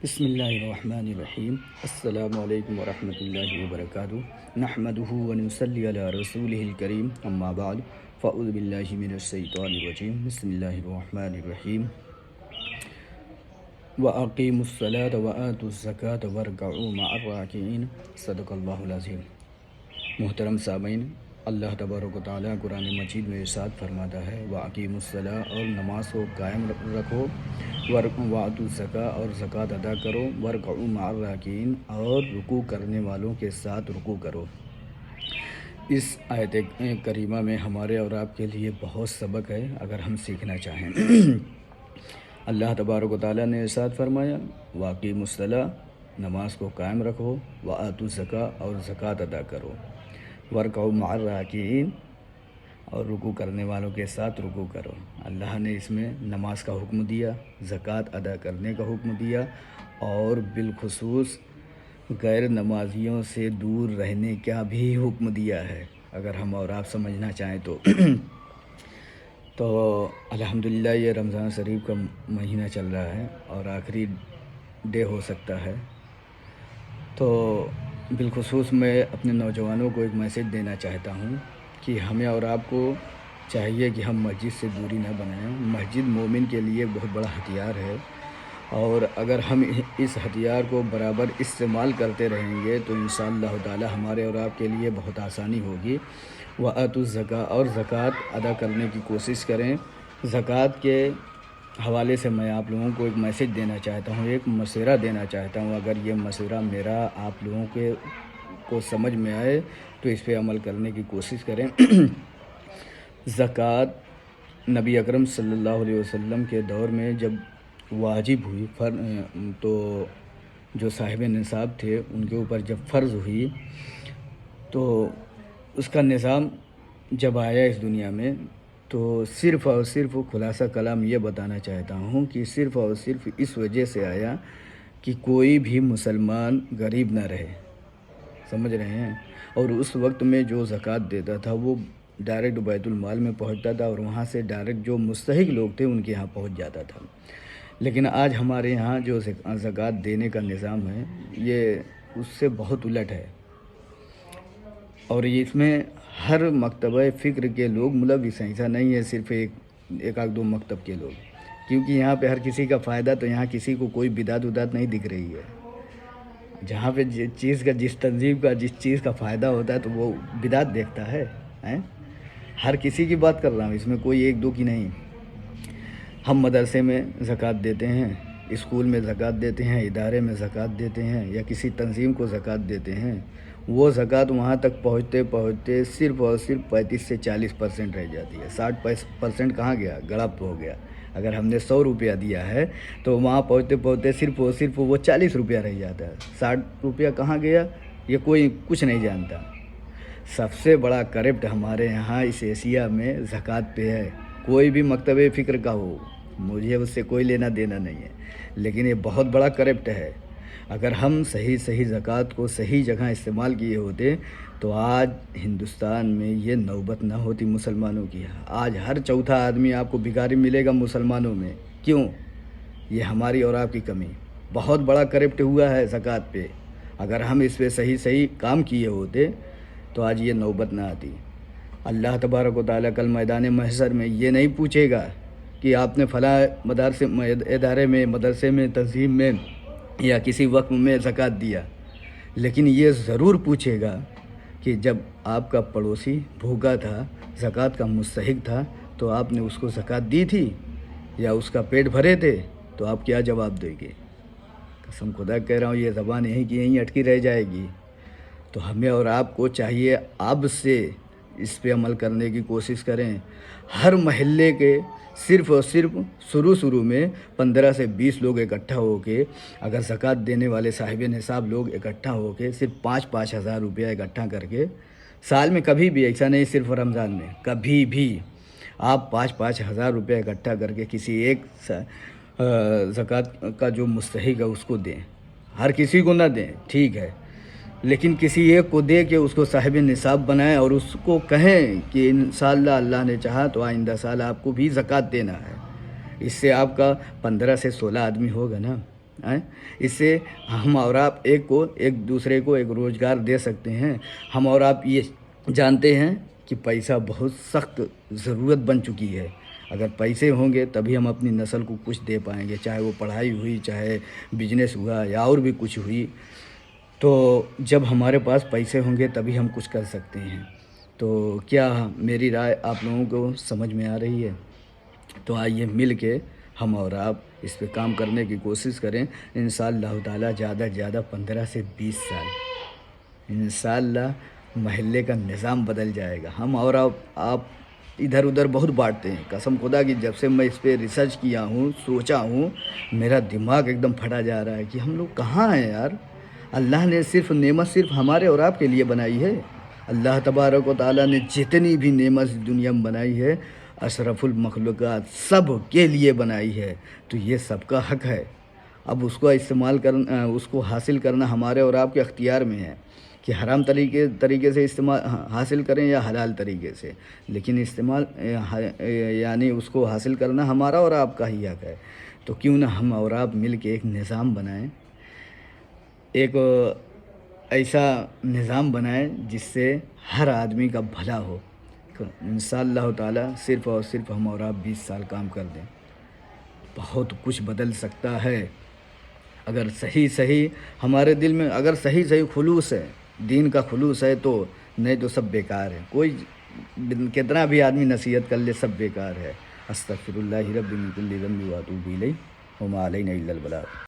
بسم اللہ الرحمن الرحیم السلام علیکم ورحمۃ اللہ وبرکاتہ نحمدہ ونصلی علی رسولہ الکریم اما بعد فاعوذ باللہ من الشیطان الرجیم بسم اللہ الرحمن الرحیم وَأَقِيمُوا الصَّلَاةَ وَآتُوا الزَّكَاةَ وَارْكَعُوا مَعَ الرَّاكِعِينَ صدق اللہ العظیم۔ محترم سامعین، اللہ تبارک و تعالیٰ قرآن مجید میں ارشاد فرماتا ہے وَأَقِيمُوا الصَّلَاةَ اور نماز کو قائم رکھو، وَآتُوا الزَّكَاةَ اور زکوٰۃ ادا کرو، وَارْكَعُوا مَعَ الرَّاكِعِينَ اور رکوع کرنے والوں کے ساتھ رکوع کرو۔ اس آیت کریمہ میں ہمارے اور آپ کے لیے بہت سبق ہے اگر ہم سیکھنا چاہیں۔ اللہ تبارک و تعالیٰ نے ارشاد فرمایا وَأَقِيمُوا الصَّلَاةَ نماز کو قائم رکھو، وَآتُوا الزَّكَاةَ اور زکوٰۃ ادا کرو، وَارْكَعُوا مَعَ الرَّاكِعِينَ اور رکوع کرنے والوں کے ساتھ رکوع کرو۔ اللہ نے اس میں نماز کا حکم دیا، زکوٰۃ ادا کرنے کا حکم دیا اور بالخصوص غیر نمازیوں سے دور رہنے کا بھی حکم دیا ہے اگر ہم اور آپ سمجھنا چاہیں تو الحمدللہ یہ رمضان شریف کا مہینہ چل رہا ہے اور آخری ڈے ہو سکتا ہے، تو بالخصوص میں اپنے نوجوانوں کو ایک میسیج دینا چاہتا ہوں کہ ہمیں اور آپ کو چاہیے کہ ہم مسجد سے دوری نہ بنائیں۔ مسجد مومن کے لیے بہت بڑا ہتھیار ہے اور اگر ہم اس ہتھیار کو برابر استعمال کرتے رہیں گے تو انشاءاللہ تعالی ہمارے اور آپ کے لیے بہت آسانی ہوگی۔ وَآتُوا الزَّكَاةَ اور زکوٰۃ ادا کرنے کی کوشش کریں۔ زکوٰۃ کے حوالے سے میں آپ لوگوں کو ایک میسیج دینا چاہتا ہوں، ایک مشورہ دینا چاہتا ہوں۔ اگر یہ مشورہ میرا آپ لوگوں کو سمجھ میں آئے تو اس پہ عمل کرنے کی کوشش کریں۔ زکوٰۃ نبی اکرم صلی اللہ علیہ وسلم کے دور میں جب واجب ہوئی تو جو صاحب نصاب تھے ان کے اوپر جب فرض ہوئی تو اس کا نظام جب آیا اس دنیا میں تو صرف اور صرف خلاصہ کلام یہ بتانا چاہتا ہوں کہ صرف اور صرف اس وجہ سے آیا کہ کوئی بھی مسلمان غریب نہ رہے، سمجھ رہے ہیں؟ اور اس وقت میں جو زکوٰۃ دیتا تھا وہ ڈائریکٹ بیت المال میں پہنچتا تھا اور وہاں سے ڈائریکٹ جو مستحق لوگ تھے ان کے یہاں پہنچ جاتا تھا۔ لیکن آج ہمارے یہاں جو زکوٰۃ دینے کا نظام ہے یہ اس سے بہت الٹ ہے اور اس میں ہر مکتبہ فکر کے لوگ ملوث ہیں، ایسا نہیں ہے صرف ایک آدھ دو مکتب کے لوگ، کیونکہ یہاں پہ ہر کسی کا فائدہ، تو یہاں کسی کو کوئی بدعت نہیں دکھ رہی ہے۔ جہاں پہ جس تنظیم کا جس چیز کا فائدہ ہوتا ہے تو وہ بدعت دیکھتا ہے۔ ہر کسی کی بات کر رہا ہوں، اس میں کوئی ایک دو کی نہیں۔ ہم مدرسے میں زکوٰۃ دیتے ہیں، اسکول میں زکوٰۃ دیتے ہیں، ادارے میں زکوٰۃ دیتے ہیں یا کسی تنظیم کو زکوٰۃ دیتے ہیں، وہ زکوٰۃ وہاں تک پہنچتے صرف اور صرف 35 سے 40% رہ جاتی ہے۔ 60% کہاں گیا؟ گڑپ ہو گیا۔ اگر ہم نے 100 روپیہ دیا ہے تو وہاں پہنچتے صرف اور صرف وہ 40 روپیہ رہ جاتا ہے۔ 60 روپیہ کہاں گیا یہ کوئی کچھ نہیں جانتا۔ سب سے بڑا کرپٹ ہمارے یہاں اس ایشیا میں زکوٰۃ پہ ہے۔ کوئی بھی مکتب فکر کا ہو، مجھے اس سے کوئی لینا دینا نہیں ہے، لیکن یہ بہت بڑا کرپٹ ہے۔ اگر ہم صحیح زکوٰۃ کو صحیح جگہ استعمال کیے ہوتے تو آج ہندوستان میں یہ نوبت نہ ہوتی مسلمانوں کی۔ آج ہر چوتھا آدمی آپ کو بھکاری ملے گا مسلمانوں میں۔ کیوں؟ یہ ہماری اور آپ کی کمی۔ بہت بڑا کرپٹ ہوا ہے زکوٰۃ پہ۔ اگر ہم اس پہ صحیح کام کیے ہوتے تو آج یہ نوبت نہ آتی۔ اللہ تبارک و تعالیٰ کل میدان محشر میں یہ نہیں پوچھے گا کہ آپ نے فلاں ادارے میں، مدرسے میں، تنظیم میں یا کسی وقت میں زکوٰۃ دیا، لیکن یہ ضرور پوچھے گا کہ جب آپ کا پڑوسی بھوکا تھا، زکوٰۃ کا مستحق تھا، تو آپ نے اس کو زکوٰۃ دی تھی یا اس کا پیٹ بھرے تھے؟ تو آپ کیا جواب دیں گے؟ قسم خدا کہہ رہا ہوں یہ زبان یہیں کی یہیں اٹکی رہ جائے گی۔ تو ہمیں اور آپ کو چاہیے اب سے اس پہ عمل کرنے کی کوشش کریں۔ ہر محلے کے صرف اور صرف شروع میں 15 سے 20 لوگ اکٹھا ہو کے، اگر زکوٰۃ دینے والے صاحب نصاب لوگ اکٹھا ہو کے صرف 5 ہزار روپیہ اکٹھا کر کے، سال میں کبھی بھی، ایسا نہیں صرف رمضان میں، کبھی بھی آپ 5 ہزار روپیہ اکٹھا کر کے کسی ایک زکوٰۃ کا جو مستحق ہے اس کو دیں۔ ہر کسی کو نہ دیں، ٹھیک ہے، لیکن کسی ایک کو دے کے اس کو صاحب نصاب بنائیں اور اس کو کہیں کہ انشاءاللہ اللہ نے چاہا تو آئندہ سال آپ کو بھی زکوٰۃ دینا ہے۔ اس سے آپ کا 15 سے 16 آدمی ہوگا نا، ہیں؟ اس سے ہم اور آپ ایک دوسرے کو ایک روزگار دے سکتے ہیں۔ ہم اور آپ یہ جانتے ہیں کہ پیسہ بہت سخت ضرورت بن چکی ہے۔ اگر پیسے ہوں گے تبھی ہم اپنی نسل کو کچھ دے پائیں گے، چاہے وہ پڑھائی ہوئی، چاہے بزنس ہوا یا اور بھی کچھ ہوئی۔ تو جب ہمارے پاس پیسے ہوں گے تبھی ہم کچھ کر سکتے ہیں۔ تو کیا میری رائے آپ لوگوں کو سمجھ میں آ رہی ہے؟ تو آئیے مل کے ہم اور آپ اس پہ کام کرنے کی کوشش کریں۔ انشاءاللہ تعالیٰ زیادہ زیادہ 15 سے 20 سال انشاءاللہ محلے کا نظام بدل جائے گا۔ ہم اور آپ ادھر ادھر بہت بانٹتے ہیں، قسم خدا کی جب سے میں اس پہ ریسرچ کیا ہوں، سوچا ہوں، میرا دماغ ایک دم پھٹا جا رہا ہے کہ ہم لوگ کہاں ہیں یار۔ اللہ نے نعمت صرف ہمارے اور آپ کے لیے بنائی ہے۔ اللہ تبارک و تعالیٰ نے جتنی بھی نعمت دنیا میں بنائی ہے اشرف المخلوقات سب کے لیے بنائی ہے، تو یہ سب کا حق ہے۔ اب اس کو اس کو حاصل کرنا ہمارے اور آپ کے اختیار میں ہے کہ حرام طریقے سے حاصل کریں یا حلال طریقے سے، لیکن یعنی اس کو حاصل کرنا ہمارا اور آپ کا ہی حق ہے۔ تو کیوں نہ ہم اور آپ مل کے ایک نظام بنائیں، ایک ایسا نظام بنائیں جس سے ہر آدمی کا بھلا ہو۔ انشاءاللہ تعالیٰ صرف اور صرف ہم اور آپ 20 سال کام کر دیں، بہت کچھ بدل سکتا ہے۔ اگر صحیح ہمارے دل میں اگر صحیح خلوص ہے، دین کا خلوص ہے، تو نہیں تو سب بیکار ہے۔ کوئی کتنا بھی آدمی نصیحت کر لے سب بیکار ہے۔ استغفر اللہ رب من کل ذنب واتوب الیہ وما علینا الا البلاغ۔